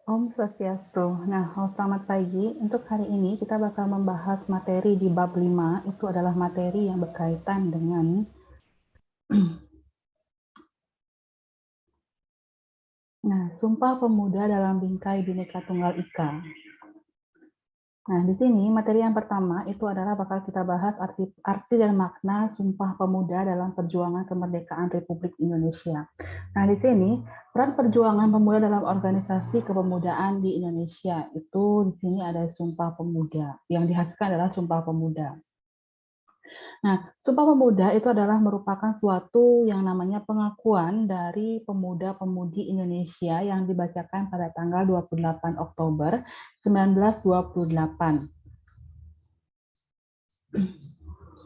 Om Swastiastu. Nah, selamat pagi. Untuk hari ini kita bakal membahas materi di bab 5. Itu adalah materi yang berkaitan dengan Sumpah Pemuda dalam Bingkai Bhinneka Tunggal Ika. Nah, di sini materi yang pertama itu adalah bakal kita bahas arti dan makna Sumpah Pemuda dalam perjuangan kemerdekaan Republik Indonesia. Nah, di sini peran perjuangan pemuda dalam organisasi kepemudaan di Indonesia itu di sini ada Sumpah Pemuda. Yang dihasilkan adalah Sumpah Pemuda. Nah, Sumpah Pemuda itu adalah merupakan suatu yang namanya pengakuan dari pemuda-pemudi Indonesia yang dibacakan pada tanggal 28 Oktober 1928.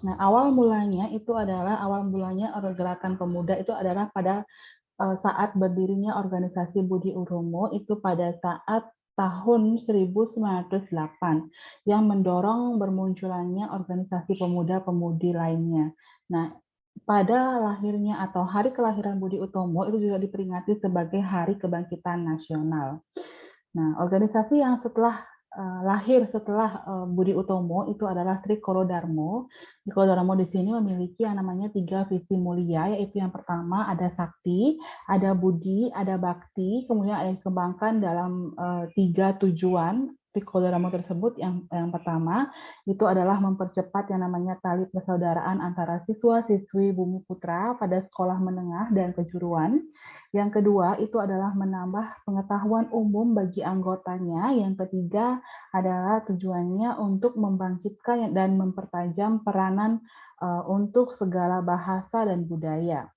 Nah, awal mulanya gerakan pemuda itu adalah pada saat berdirinya organisasi Budi Utomo itu pada saat tahun 1908 yang mendorong bermunculannya organisasi pemuda-pemudi lainnya. Nah, pada lahirnya atau hari kelahiran Budi Utomo itu juga diperingati sebagai Hari Kebangkitan Nasional. Nah, organisasi yang lahir setelah Budi Utomo itu adalah Trikoro Darmo. Trikoro Darmo di sini memiliki yang namanya 3 visi mulia, yaitu yang pertama ada sakti, ada budi, ada bakti, kemudian ada dikembangkan dalam 3 tujuan. Trikoro Darmo tersebut yang pertama itu adalah mempercepat yang namanya tali persaudaraan antara siswa-siswi Bumi Putra pada sekolah menengah dan kejuruan. Yang kedua itu adalah menambah pengetahuan umum bagi anggotanya. Yang ketiga adalah tujuannya untuk membangkitkan dan mempertajam peranan untuk segala bahasa dan budaya.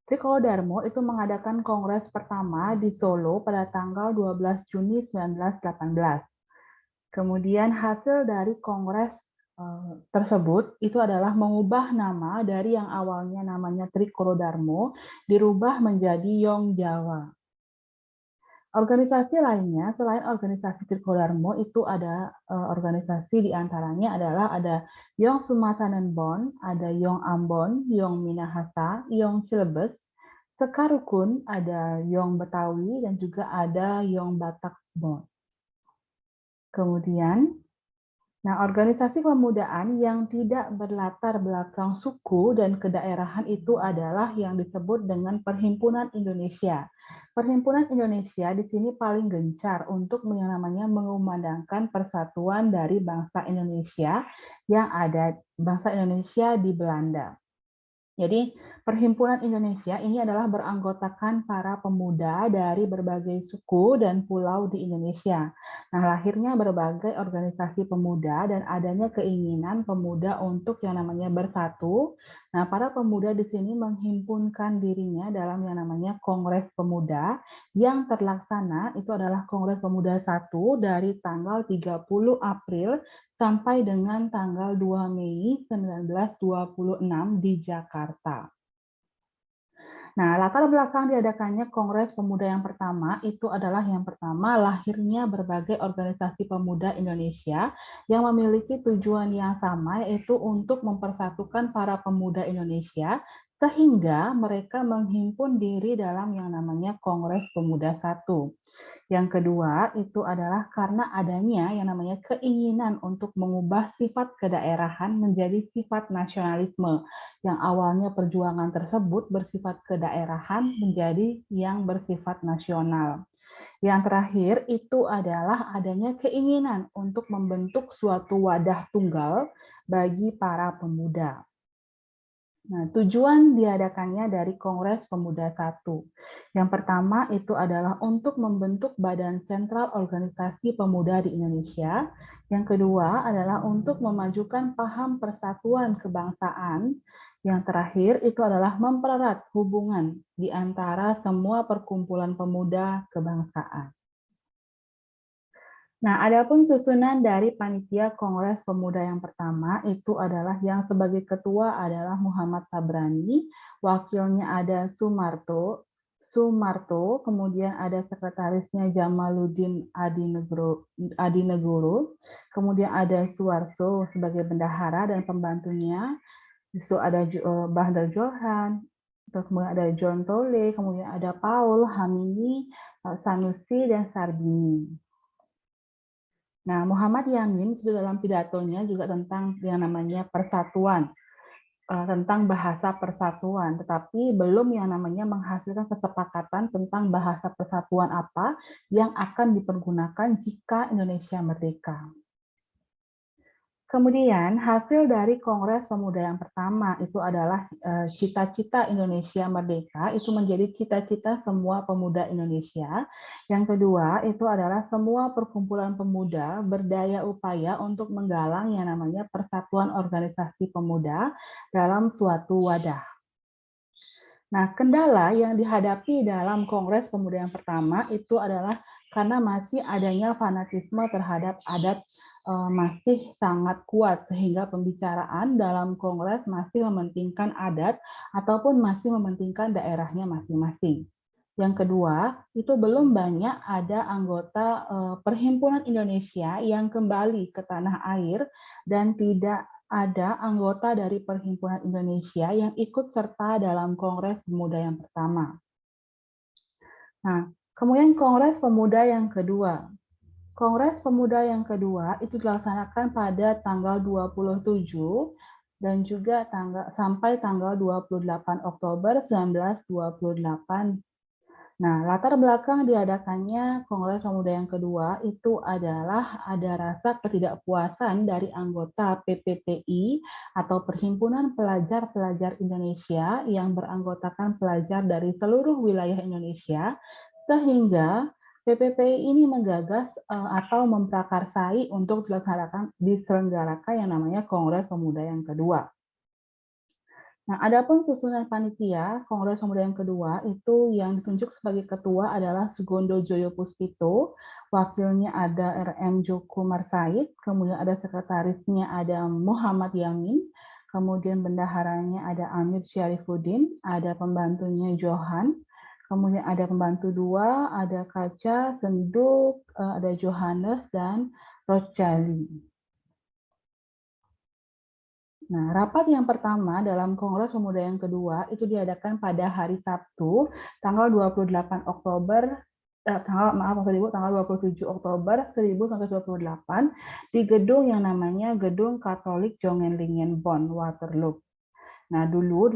Trikolo Darmo itu mengadakan kongres pertama di Solo pada tanggal 12 Juni 1918. Kemudian hasil dari kongres tersebut itu adalah mengubah nama dari yang awalnya namanya Trikolo Darmo dirubah menjadi Yong Jawa. Organisasi lainnya selain organisasi Trikolo Darmo itu ada organisasi diantaranya adalah ada Yong Sumatanenbon, ada Yong Ambon, Yong Minahasa, Yong Cilebes, Sekarukun, ada Yong Betawi, dan juga ada Yong Batakbon. Kemudian Nah, organisasi pemudaan yang tidak berlatar belakang suku dan kedaerahan itu adalah yang disebut dengan Perhimpunan Indonesia. Perhimpunan Indonesia di sini paling gencar untuk yang namanya mengumandangkan persatuan dari bangsa Indonesia yang ada bangsa Indonesia di Belanda. Jadi, Perhimpunan Indonesia ini adalah beranggotakan para pemuda dari berbagai suku dan pulau di Indonesia. Nah, lahirnya berbagai organisasi pemuda dan adanya keinginan pemuda untuk yang namanya bersatu. Nah, para pemuda di sini menghimpunkan dirinya dalam yang namanya Kongres Pemuda yang terlaksana itu adalah Kongres Pemuda 1 dari tanggal 30 April sampai dengan tanggal 2 Mei 1926 di Jakarta. Nah, latar belakang diadakannya Kongres Pemuda yang pertama itu adalah yang pertama lahirnya berbagai organisasi pemuda Indonesia yang memiliki tujuan yang sama, yaitu untuk mempersatukan para pemuda Indonesia sehingga mereka menghimpun diri dalam yang namanya Kongres Pemuda 1. Yang kedua itu adalah karena adanya yang namanya keinginan untuk mengubah sifat kedaerahan menjadi sifat nasionalisme. Yang awalnya perjuangan tersebut bersifat kedaerahan menjadi yang bersifat nasional. Yang terakhir itu adalah adanya keinginan untuk membentuk suatu wadah tunggal bagi para pemuda. Nah, tujuan diadakannya dari Kongres Pemuda 1. Yang pertama itu adalah untuk membentuk Badan Sentral Organisasi Pemuda di Indonesia. Yang kedua adalah untuk memajukan paham persatuan kebangsaan. Yang terakhir itu adalah mempererat hubungan di antara semua perkumpulan pemuda kebangsaan. Nah, adapun susunan dari panitia Kongres Pemuda yang pertama itu adalah yang sebagai ketua adalah Muhammad Tabrani, wakilnya ada Sumarto, kemudian ada sekretarisnya Jamaluddin Adinegoro, kemudian ada Suwarso sebagai bendahara dan pembantunya, itu ada Bahdar Johan, terus kemudian ada John Tole, kemudian ada Paul Hamini, Sanusi, dan Sarbini. Nah, Muhammad Yamin sudah dalam pidatonya juga tentang yang namanya persatuan, tentang bahasa persatuan, tetapi belum yang namanya menghasilkan kesepakatan tentang bahasa persatuan apa yang akan dipergunakan jika Indonesia merdeka. Kemudian hasil dari Kongres Pemuda yang pertama itu adalah cita-cita Indonesia Merdeka, itu menjadi cita-cita semua pemuda Indonesia. Yang kedua itu adalah semua perkumpulan pemuda berdaya upaya untuk menggalang yang namanya persatuan organisasi pemuda dalam suatu wadah. Nah, kendala yang dihadapi dalam Kongres Pemuda yang pertama itu adalah karena masih adanya fanatisme terhadap adat masih sangat kuat, sehingga pembicaraan dalam Kongres masih mementingkan adat ataupun masih mementingkan daerahnya masing-masing. Yang kedua, itu belum banyak ada anggota Perhimpunan Indonesia yang kembali ke tanah air dan tidak ada anggota dari Perhimpunan Indonesia yang ikut serta dalam Kongres Pemuda yang pertama. Nah, kemudian Kongres Pemuda yang kedua. Kongres Pemuda yang kedua itu dilaksanakan pada tanggal 27 dan juga sampai tanggal 28 Oktober 1928. Nah, latar belakang diadakannya Kongres Pemuda yang kedua itu adalah ada rasa ketidakpuasan dari anggota PPPI atau Perhimpunan Pelajar-Pelajar Indonesia yang beranggotakan pelajar dari seluruh wilayah Indonesia, sehingga PPPI ini menggagas atau memprakarsai untuk diselenggarakan yang namanya Kongres Pemuda yang kedua. Nah, adapun susunan panitia Kongres Pemuda yang kedua itu yang ditunjuk sebagai ketua adalah Sugondo Joyo Puspito, wakilnya ada RM Joko Marsaid, kemudian ada sekretarisnya ada Muhammad Yamin, kemudian bendaharanya ada Amir Syarifuddin, ada pembantunya Johan, kemudian ada pembantu dua, ada Kaca, Senduk, ada Johannes, dan Rochali. Nah, rapat yang pertama dalam Kongres Pemuda yang kedua itu diadakan pada hari Sabtu, tanggal 28 Oktober, tanggal 27 Oktober 1928 di gedung yang namanya Gedung Katolik Jongenlingen Bonn, Waterloo. Nah, dulu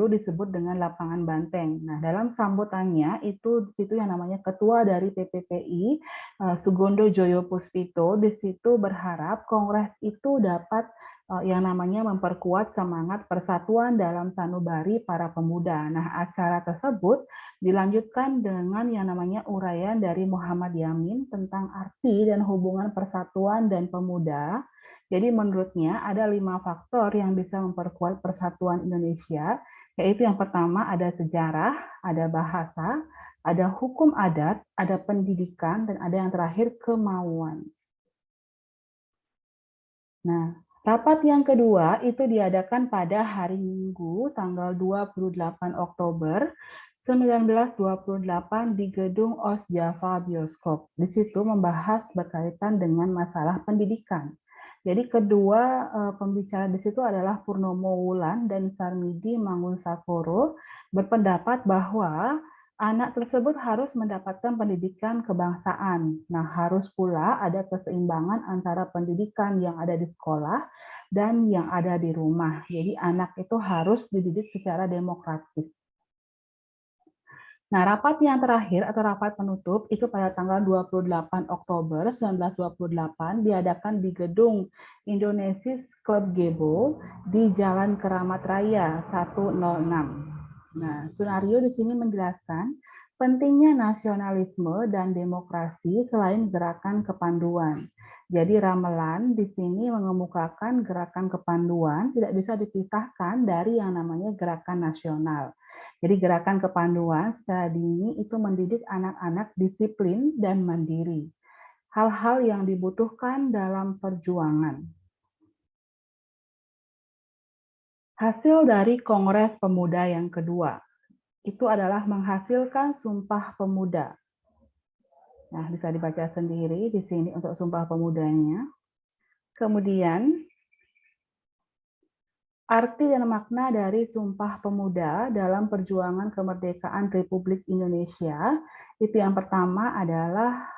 disebut dengan Lapangan Banteng. Nah, dalam sambutannya itu di situ yang namanya Ketua dari PPPI, Sugondo Joyo Puspito, di situ berharap Kongres itu dapat yang namanya memperkuat semangat persatuan dalam sanubari para pemuda. Nah, acara tersebut dilanjutkan dengan yang namanya uraian dari Muhammad Yamin tentang arti dan hubungan persatuan dan pemuda. Jadi menurutnya ada 5 faktor yang bisa memperkuat persatuan Indonesia, yaitu yang pertama ada sejarah, ada bahasa, ada hukum adat, ada pendidikan, dan ada yang terakhir kemauan. Nah, rapat yang kedua itu diadakan pada hari Minggu tanggal 28 Oktober 1928 di gedung Os Java Bioskop. Di situ membahas berkaitan dengan masalah pendidikan. Jadi kedua pembicara di situ adalah Purnomo Wulan dan Sarmidi Mangunsakoro berpendapat bahwa anak tersebut harus mendapatkan pendidikan kebangsaan. Nah, harus pula ada keseimbangan antara pendidikan yang ada di sekolah dan yang ada di rumah. Jadi anak itu harus dididik secara demokratis. Nah, rapat yang terakhir atau rapat penutup itu pada tanggal 28 Oktober 1928 diadakan di gedung Indonesia Club Gebo di Jalan Keramat Raya 106. Nah, Sunario di sini menjelaskan pentingnya nasionalisme dan demokrasi selain gerakan kepanduan. Jadi ramelan di sini mengemukakan gerakan kepanduan tidak bisa dipisahkan dari yang namanya gerakan nasional. Jadi gerakan kepanduan secara dini itu mendidik anak-anak disiplin dan mandiri. Hal-hal yang dibutuhkan dalam perjuangan. Hasil dari Kongres Pemuda yang kedua itu adalah menghasilkan Sumpah Pemuda. Nah, bisa dibaca sendiri di sini untuk Sumpah Pemudanya. Kemudian Arti dan makna dari Sumpah Pemuda dalam perjuangan kemerdekaan Republik Indonesia, itu yang pertama adalah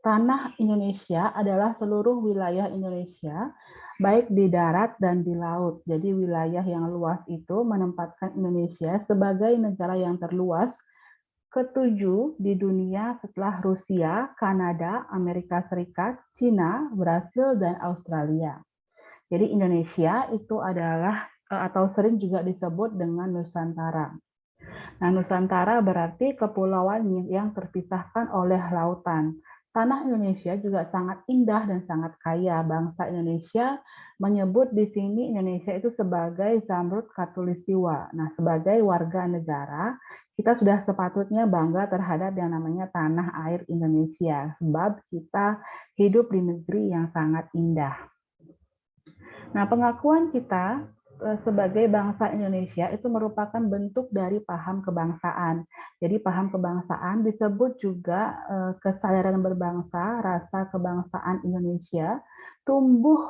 tanah Indonesia adalah seluruh wilayah Indonesia, baik di darat dan di laut. Jadi wilayah yang luas itu menempatkan Indonesia sebagai negara yang terluas ketujuh di dunia setelah Rusia, Kanada, Amerika Serikat, Cina, Brasil, dan Australia. Jadi Indonesia itu adalah atau sering juga disebut dengan Nusantara. Nah, Nusantara berarti kepulauan yang terpisahkan oleh lautan. Tanah Indonesia juga sangat indah dan sangat kaya. Bangsa Indonesia menyebut di sini Indonesia itu sebagai Zamrud Khatulistiwa. Nah, sebagai warga negara, kita sudah sepatutnya bangga terhadap yang namanya tanah air Indonesia, sebab kita hidup di negeri yang sangat indah. Nah, pengakuan kita sebagai bangsa Indonesia itu merupakan bentuk dari paham kebangsaan. Jadi paham kebangsaan disebut juga kesadaran berbangsa, rasa kebangsaan Indonesia tumbuh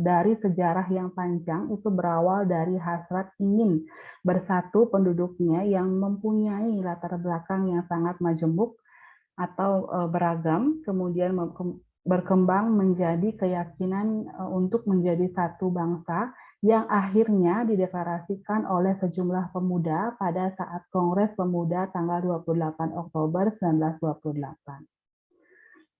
dari sejarah yang panjang, itu berawal dari hasrat ingin bersatu penduduknya yang mempunyai latar belakang yang sangat majemuk atau beragam, kemudian berkembang menjadi keyakinan untuk menjadi satu bangsa yang akhirnya dideklarasikan oleh sejumlah pemuda pada saat Kongres Pemuda tanggal 28 Oktober 1928.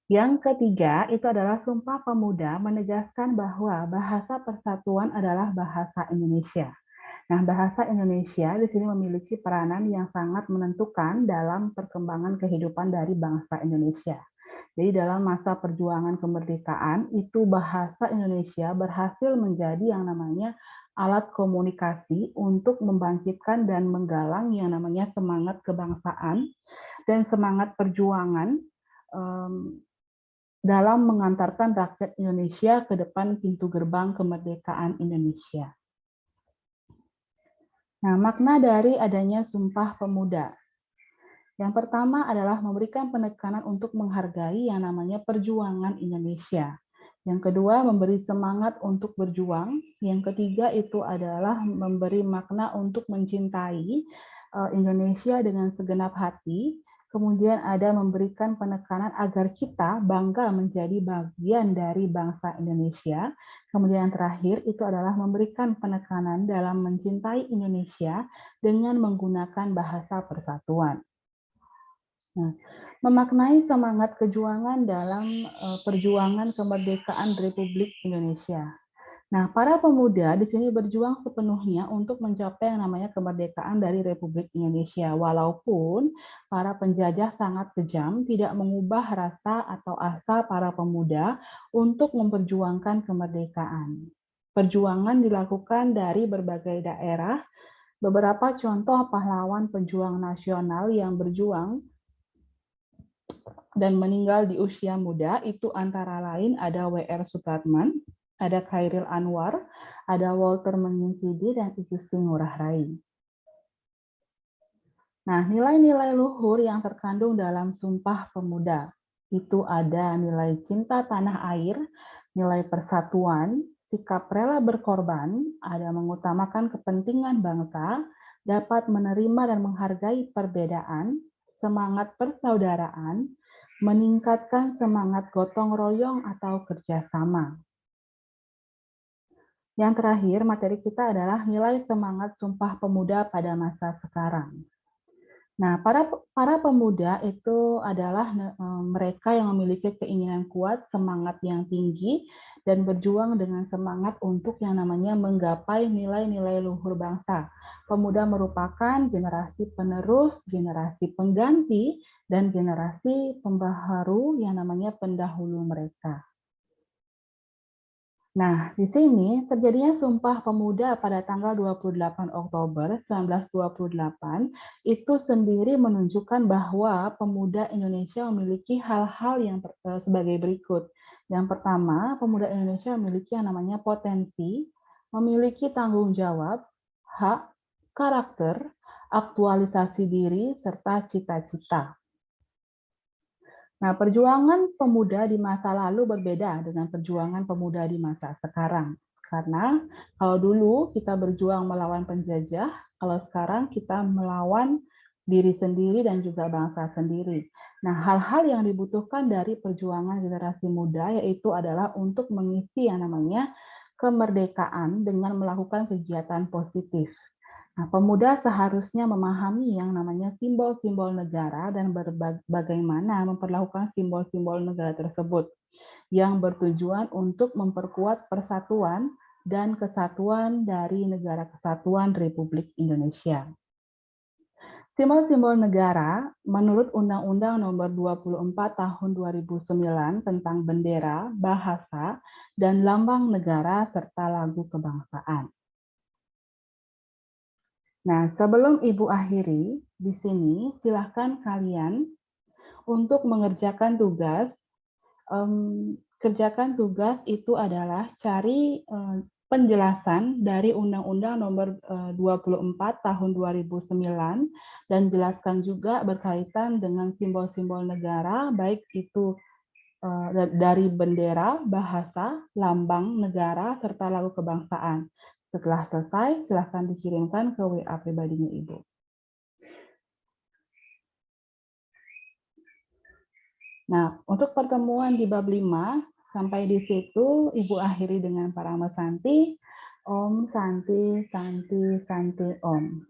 Yang ketiga itu adalah Sumpah Pemuda menegaskan bahwa bahasa persatuan adalah bahasa Indonesia. Nah, bahasa Indonesia di sini memiliki peranan yang sangat menentukan dalam perkembangan kehidupan dari bangsa Indonesia. Jadi dalam masa perjuangan kemerdekaan, itu bahasa Indonesia berhasil menjadi yang namanya alat komunikasi untuk membangkitkan dan menggalang yang namanya semangat kebangsaan dan semangat perjuangan dalam mengantarkan rakyat Indonesia ke depan pintu gerbang kemerdekaan Indonesia. Nah, makna dari adanya Sumpah Pemuda. Yang pertama adalah memberikan penekanan untuk menghargai yang namanya perjuangan Indonesia. Yang kedua, memberi semangat untuk berjuang. Yang ketiga itu adalah memberi makna untuk mencintai Indonesia dengan segenap hati. Kemudian ada memberikan penekanan agar kita bangga menjadi bagian dari bangsa Indonesia. Kemudian yang terakhir itu adalah memberikan penekanan dalam mencintai Indonesia dengan menggunakan bahasa persatuan. Nah, memaknai semangat kejuangan dalam perjuangan kemerdekaan Republik Indonesia. Nah, para pemuda di sini berjuang sepenuhnya untuk mencapai yang namanya kemerdekaan dari Republik Indonesia. Walaupun para penjajah sangat kejam, tidak mengubah rasa atau asa para pemuda untuk memperjuangkan kemerdekaan. Perjuangan dilakukan dari berbagai daerah. Beberapa contoh pahlawan pejuang nasional yang berjuang dan meninggal di usia muda itu antara lain ada W.R. Supratman, ada Khairil Anwar, ada Walter Menginsidi, dan Igusti Ngurah Rai. Nah, nilai-nilai luhur yang terkandung dalam Sumpah Pemuda itu ada nilai cinta tanah air, nilai persatuan, sikap rela berkorban, ada mengutamakan kepentingan bangsa, dapat menerima dan menghargai perbedaan, semangat persaudaraan, meningkatkan semangat gotong royong atau kerjasama. Yang terakhir, materi kita adalah nilai semangat Sumpah Pemuda pada masa sekarang. Nah, para pemuda itu adalah mereka yang memiliki keinginan kuat, semangat yang tinggi, dan berjuang dengan semangat untuk yang namanya menggapai nilai-nilai luhur bangsa. Pemuda merupakan generasi penerus, generasi pengganti, dan generasi pembaharu yang namanya pendahulu mereka. Nah, di sini terjadinya Sumpah Pemuda pada tanggal 28 Oktober 1928 itu sendiri menunjukkan bahwa pemuda Indonesia memiliki hal-hal yang sebagai berikut. Yang pertama, pemuda Indonesia memiliki yang namanya potensi, memiliki tanggung jawab, hak, karakter, aktualisasi diri, serta cita-cita. Nah, perjuangan pemuda di masa lalu berbeda dengan perjuangan pemuda di masa sekarang. Karena kalau dulu kita berjuang melawan penjajah, kalau sekarang kita melawan diri sendiri dan juga bangsa sendiri. Nah, hal-hal yang dibutuhkan dari perjuangan generasi muda yaitu adalah untuk mengisi yang namanya kemerdekaan dengan melakukan kegiatan positif. Nah, pemuda seharusnya memahami yang namanya simbol-simbol negara dan bagaimana memperlakukan simbol-simbol negara tersebut yang bertujuan untuk memperkuat persatuan dan kesatuan dari Negara Kesatuan Republik Indonesia. Simbol-simbol negara menurut Undang-Undang Nomor 24 Tahun 2009 tentang bendera, bahasa, dan lambang negara serta lagu kebangsaan. Nah, sebelum Ibu akhiri, di sini silakan kalian untuk mengerjakan tugas. Kerjakan tugas itu adalah cari penjelasan dari Undang-Undang Nomor 24 Tahun 2009 dan jelaskan juga berkaitan dengan simbol-simbol negara, baik itu dari bendera, bahasa, lambang negara, serta lagu kebangsaan. Setelah selesai, silahkan dikirimkan ke WA pribadinya Ibu. Nah, untuk pertemuan di bab 5, sampai di situ Ibu akhiri dengan Parama Santi. Om Santi, Santi, Santi, Om.